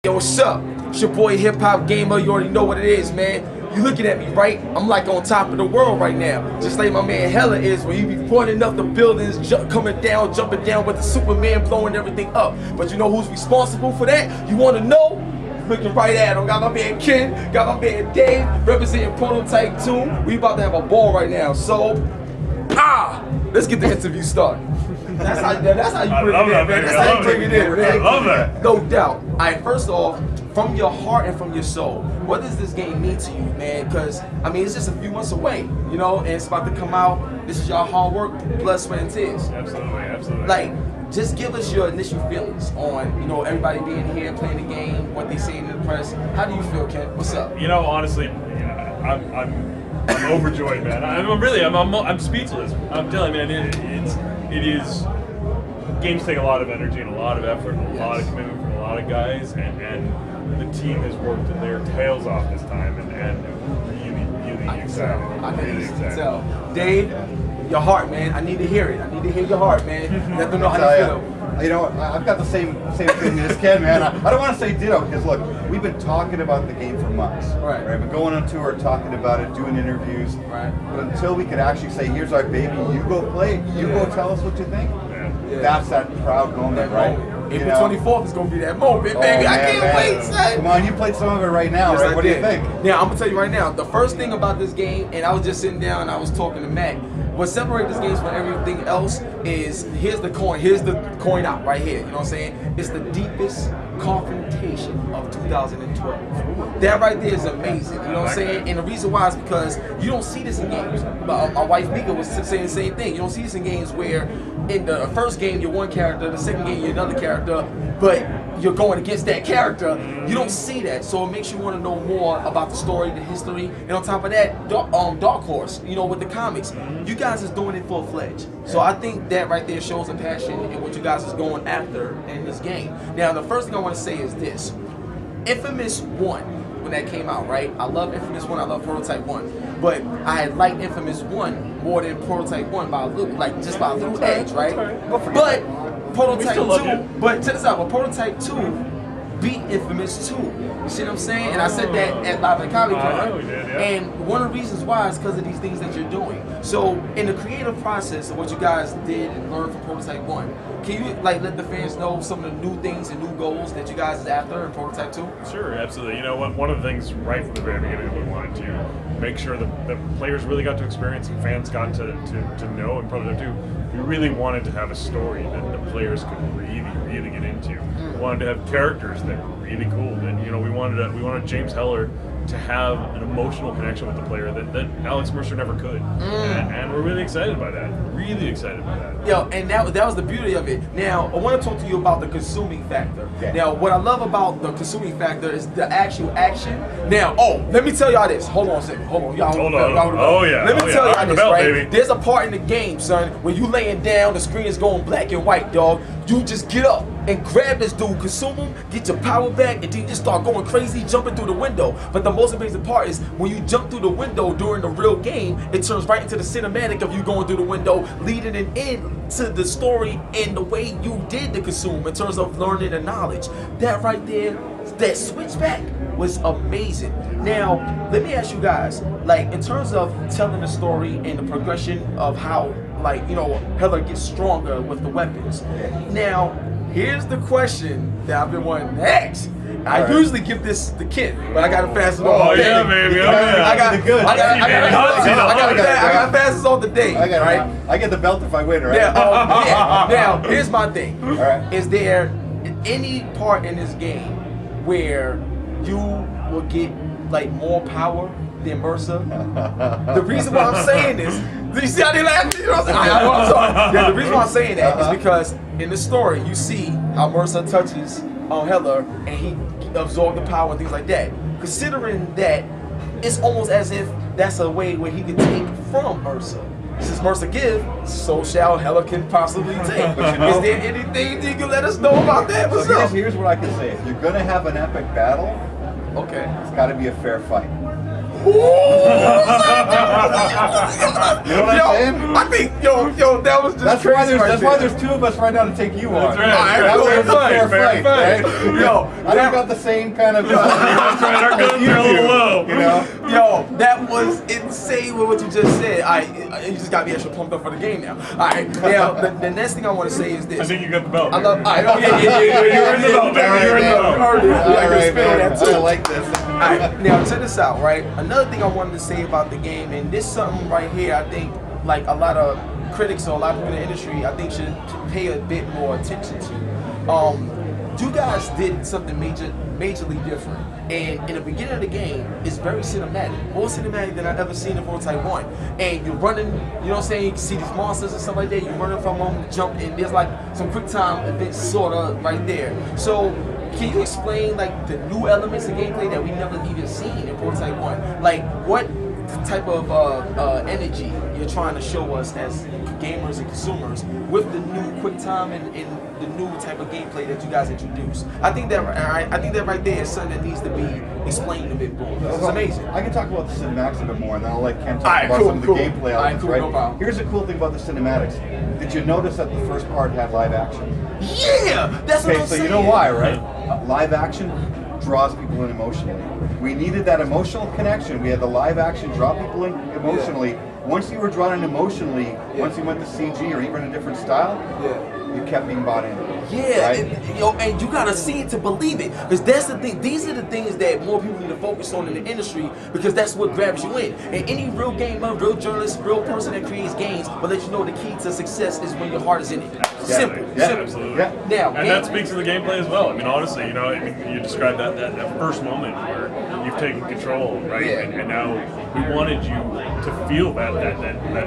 Yo, what's up? It's your boy HipHopGamer. You already know what it is, man. You looking at me, right? I'm like on top of the world right now. Just like my man Hella is, where he be running up the buildings, coming down, jumping down with the Superman, blowing everything up. But you know who's responsible for that? You want to know? Looking right at him. Got my man Ken, got my man Dave, representing Prototype 2. We about to have a ball right now. So, let's get the interview started. That's how you bring it in, man. That's how you bring it in, man. I love that. No doubt. All right, first off, from your heart and from your soul, what does this game mean to you, man? Because, I mean, it's just a few months away, you know, and it's about to come out. This is your hard work, blood, sweat, and tears. Absolutely, absolutely. Like, just give us your initial feelings on, you know, everybody being here, playing the game, what they say in the press. How do you feel, Ken? What's up? You know, honestly, I'm overjoyed, man. I'm speechless. I'm telling you, man, it is. Games take a lot of energy and a lot of effort, and a lot of commitment from a lot of guys, and the team has worked their tails off this time, and really excited. I can tell. Dave, your heart, man. I need to hear it. I need to hear your heart, man. Let them know how you feel. You know, I've got the same feeling as Ken, man. I don't want to say ditto, because look, we've been talking about the game for months. Right. We've been going on tour, talking about it, doing interviews. Right. But until we could actually say, here's our baby, you go play it, you go tell us what you think. Yeah. That's that proud moment, right? April 24th is going to be that moment, baby. I can't wait, son. Come on, you played some of it right now, right? What do you think? Now, I'm going to tell you right now, the first thing about this game, and I was just sitting down and I was talking to Matt, what separates this game from everything else is, here's the coin out right here, you know what I'm saying? It's the deepest confrontation of 2012. That right there is amazing, you know what I'm saying? And the reason why is because you don't see this in games. My wife Mika was saying the same thing. You don't see this in games where in the first game you're one character, the second game you're another character, but you're going against that character. You don't see that, so it makes you want to know more about the story, the history, and on top of that, Dark Horse, you know, with the comics, you guys is doing it full-fledged. So I think that right there shows a passion in what you guys is going after in this game. Now, the first thing I want to say is this. Infamous 1, when that came out, right? I love Infamous 1, I love Prototype 1. But I had liked Infamous 1 more than Prototype 1 by a little, like just by a little edge, right? But Prototype 2, but check this out, but Prototype 2 beat Infamous 2. You see what I'm saying? And I said that at Live at Comic Con. And one of the reasons why is because of these things that you're doing. So in the creative process of what you guys did and learned from Prototype 1, can you like let the fans know some of the new things and new goals that you guys is after in Prototype 2? Sure, absolutely. You know, one of the things right from the very beginning we wanted to make sure that the players really got to experience and fans got to know in Prototype 2, we really wanted to have a story that the players could really get into. We wanted to have characters that were really cool. And you know, we wanted James Heller to have an emotional connection with the player that Alex Mercer never could. And we're really excited by that. Really excited by that. Yo, and that was the beauty of it. Now, I want to talk to you about the consuming factor. Yeah. Now, what I love about the consuming factor is the actual action. Now, let me tell y'all this. Hold on a second. Hold on. Y'all hold on. Oh, yeah. Let me tell y'all this, right? Baby. There's a part in the game, son, when you laying down, the screen is going black and white, dog. You just get up and grab this dude, consume him, get your power back, and then you just start going crazy, jumping through the window. But the most amazing part is when you jump through the window during the real game, it turns right into the cinematic of you going through the window, leading it into the story and the way you did the consume in terms of learning and knowledge. That right there, that switchback was amazing. Now, let me ask you guys, like in terms of telling the story and the progression of how, like, you know, Heller gets stronger with the weapons. Now, here's the question that I've been wanting to ask. I usually give this to Kid, but I got to pass it on. Oh yeah, baby. I got to pass this on to Dave. Right? I get the belt if I win, right? Yeah. Now, here's my thing. All right. Is there any part in this game where you will get like more power than Mercer? The reason why I'm saying this, do you see how they laugh? You know what I'm sorry. Yeah, the reason why I'm saying that is because in the story you see how Mercer touches on Heller and he absorbs the power and things like that. Considering that, it's almost as if that's a way where he can take from Mercer. Since Mercer give, so shall Heller can possibly take. But you know, is there anything you can let us know about that? What's up? Here's what I can say. If you're gonna have an epic battle, okay, it's got to be a fair fight. You know what I'm saying? I think, yo, that was just That's crazy. that's why there's two of us right now to take you on. That's right. That way it's a fair Fair fight, fight. right? Yo, I don't got the same kind of. That's right, our guns are a little low. You know. Yo, that was insane with what you just said. You just got me extra pumped up for the game now. All right, now the next thing I want to say is this. I think you got the belt. I love. Oh yeah. You're in the belt, baby. You're in the belt. I can spit on that too. I like this. Alright, now check this out, right? Another thing I wanted to say about the game, and this something right here, I think like a lot of critics or a lot of people in the industry, I think should pay a bit more attention to. You guys did something majorly different, and in the beginning of the game, it's very cinematic, more cinematic than I've ever seen in Prototype 1. And you're running, you know what I'm saying? You can see these monsters and stuff like that. You're running from them, jump, and there's like some quick time events sort of right there. So. Can you explain like the new elements of gameplay that we never even seen in Prototype 1? Like what type of energy you're trying to show us as gamers and consumers with the new quick time and the new type of gameplay that you guys introduced? I think that right there is something that needs to be explained a bit more. It's amazing. I can talk about the cinematics a bit more, and then I'll let Ken talk about some of the gameplay elements. Cool, no problem. Here's the cool thing about the cinematics. Did you notice that the first part had live action? Yeah, that's what I'm saying. So you know why, right? Live action draws people in emotionally. We needed that emotional connection. We had the live action draw people in emotionally. Once you were drawn in emotionally, once you went to CG or even a different style, you kept being bought in. Yeah, right? and you gotta see it to believe it. Because that's the thing. These are the things that more people need to focus on in the industry, because that's what grabs you in. And any real gamer, real journalist, real person that creates games will let you know the key to success is when your heart is in it. Simple. Simple. Absolutely. Yeah. Now, and that speaks to the gameplay as well. I mean, honestly, you know, you described that first moment where you've taken control, right? Yeah. And now we wanted you to feel that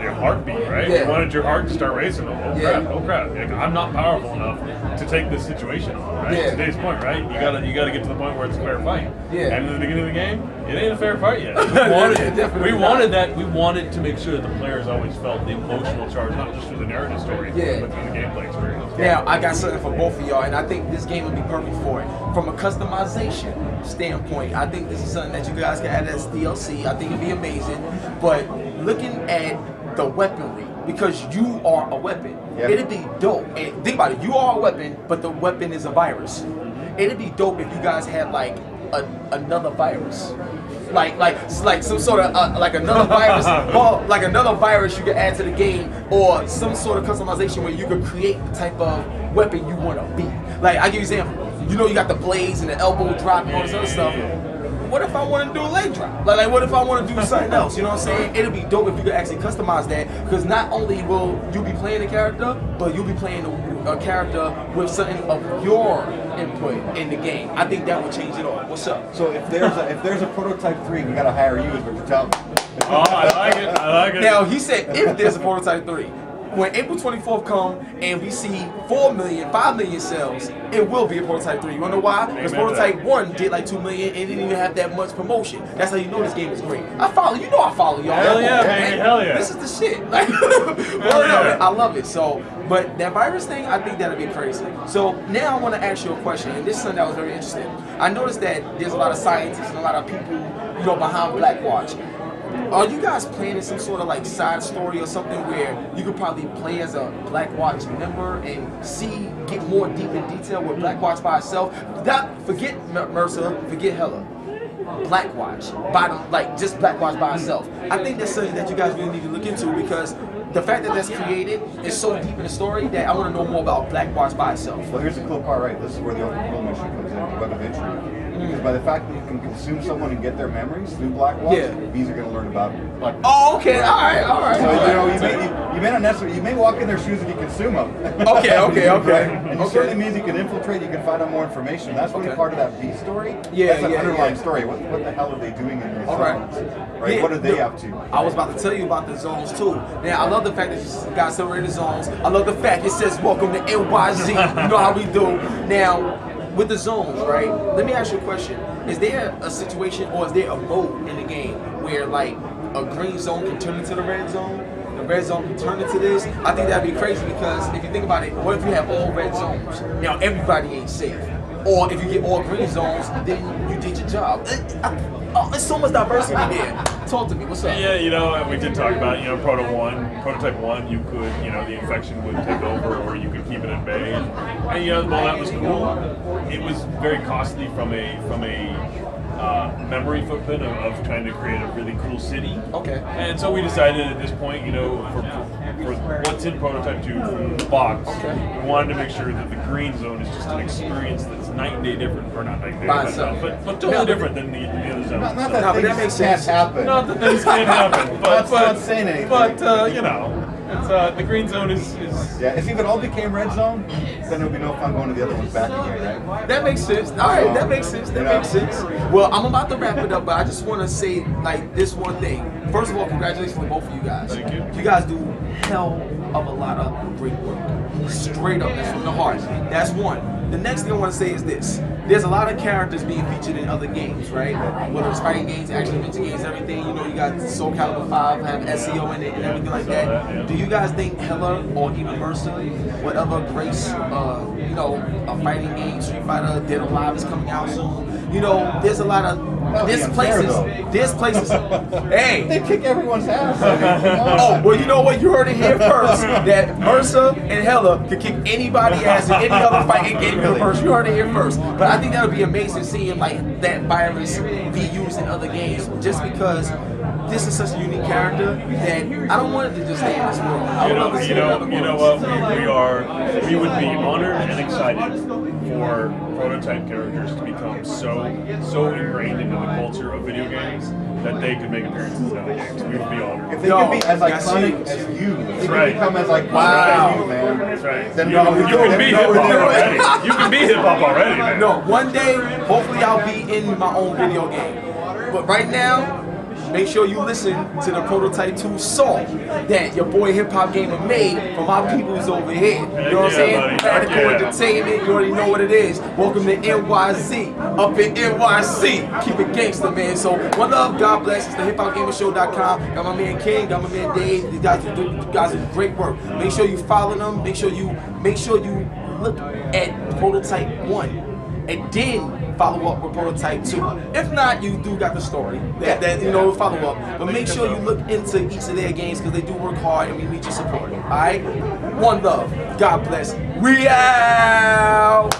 your heartbeat, right? Yeah. We wanted your heart to start racing. Oh crap! Like, I'm not powerful enough to take this situation on, right? Yeah. Today's point, right? You gotta get to the point where it's a fair fight. Yeah. And in the beginning of the game, it ain't a fair fight yet. We wanted that. We wanted to make sure that the players always felt the emotional charge, not just through the narrative story, but through the gameplay experience. Now, I got something for both of y'all, and I think this game would be perfect for it. From a customization standpoint, I think this is something that you guys can add as DLC. I think it'd be amazing. But looking at the weaponry, because you are a weapon, it'd be dope. And think about it, you are a weapon, but the weapon is a virus. It'd be dope if you guys had like another virus. Like some sort of like another virus, or like another virus you could add to the game, or some sort of customization where you could create the type of weapon you want to be. Like I give you an example, you know, you got the blades and the elbow drop and all this other stuff. What if I want to do a leg drop? Like what if I want to do something else? You know what I'm saying? It'll be dope if you could actually customize that, because not only will you be playing a character, but you'll be playing a character with something of your input in the game. I think that would change it all. What's up? So if there's a Prototype 3, we gotta hire you, is what you're telling me. Oh, I like it. I like it. Now he said if there's a Prototype 3. When April 24th come and we see 4 million, 5 million sales, it will be a Prototype 3. You wanna know why? Because Prototype 1 did like 2 million and didn't even have that much promotion. That's how you know this game is great. I follow, you know I follow y'all. Hell yeah, man. Hell yeah. This is the shit. Like, I love it. So, but that virus thing, I think that'll be crazy. So now I wanna ask you a question, and this is something that was very interesting. I noticed that there's a lot of scientists and a lot of people, you know, behind Blackwatch. Are you guys planning some sort of like side story or something where you could probably play as a Blackwatch member and get more deep in detail with Blackwatch by itself? Forget Mercer, forget Hella. Blackwatch, just Blackwatch by itself. I think that's something that you guys really need to look into, because the fact that that's created is so deep in the story that I want to know more about Blackwatch by itself. Well, here's the cool part, right? This is where the open world mission comes in, the web of entry. Because by the fact that you can consume someone and get their memories through Blackwatch, these are going to learn about Blackwatch. Oh, okay, all right. So you know, you may not necessarily, you may walk in their shoes if you consume them. Okay. And it certainly means you can infiltrate, you can find out more information. That's really part of that B story. Yeah, that's an underlying story. What the hell are they doing in these zones? Right? Yeah, what are they up to? I was about to tell you about the zones too. Now I love the fact that you guys separated the zones. I love the fact it says welcome to NYZ. You know how we do. Now, with the zones, right? Let me ask you a question. Is there a situation, or is there a mode in the game where like a green zone can turn into the red zone? The red zone can turn into this? I think that'd be crazy, because if you think about it, what if you have all red zones? Now everybody ain't safe. Or if you get all green zones, then you did your your job? It's so much diversity there. Talk to me. What's up? Yeah, you know, we did talk about, you know, prototype 1, you could, you know, the infection would take over, or you could keep it at bay, and you know, well, that was cool. It was very costly from a memory footprint of trying to create a really cool city. Okay. And so we decided at this point, you know, for what's in prototype 2 from the box, we wanted to make sure that the green zone is just an experience that's night and day different, or not night and day, but totally different than the other zones. Not that things makes can't sense. happen. Not that things can't happen, but not saying anything. But you know, it's the green zone is Yeah, if it all became red zone, then it would be no fun going to the other ones back again, right? That makes sense. All right, that makes sense. That makes sense. Well, I'm about to wrap it up, but I just want to say like this one thing. First of all, congratulations to both of you guys. Thank you. You guys do hell of a lot of great work. Straight up, that's from the heart. That's one. The next thing I want to say is this. There's a lot of characters being featured in other games, right? Whether it's fighting games, action adventure games, everything. You know, you got Soul Calibur 5, have SEO in it and everything like that. Do you guys think Hella or even Mercer, whatever Grace, you know, a fighting game, Street Fighter, Dead or Alive is coming out soon. You know, there's a lot of, there's places, hey. They kick everyone's ass. Oh, well, you know what? You heard it here first. That Mercer and Hella could kick anybody's ass in any other fighting game universe. You heard it here first. But I think that would be amazing seeing like that virus be used in other games, just because this is such a unique character that I don't want it to just stay in this world. I would love to see it in other you know worlds. what? We would be honored and excited for prototype characters to become so ingrained into the culture of video games that they could make appearances in other games. We would be honored. If they can be as iconic as you, they can become as iconic as you, man. That's right. Then You can be hip hop already. You can be hip hop already, man. No, one day, hopefully I'll be in my own video game. But right now, make sure you listen to the Prototype 2 song that your boy HipHopGamer made for my peoples over here. You know what I'm saying? Radical Entertainment, you already know what it is. Welcome to NYC, up in NYC. Keep it gangster, man. So, one love, God bless. It's the HipHopGamerShow.com. Got my man King, got my man Dave. These guys do great work. Make sure you follow them. Make sure you look at Prototype 1. And then follow up with Prototype 2. If not, you do got the story that you know, follow up. But make sure you look into each of their games because they do work hard and we need your support. Alright? One love. God bless. We out!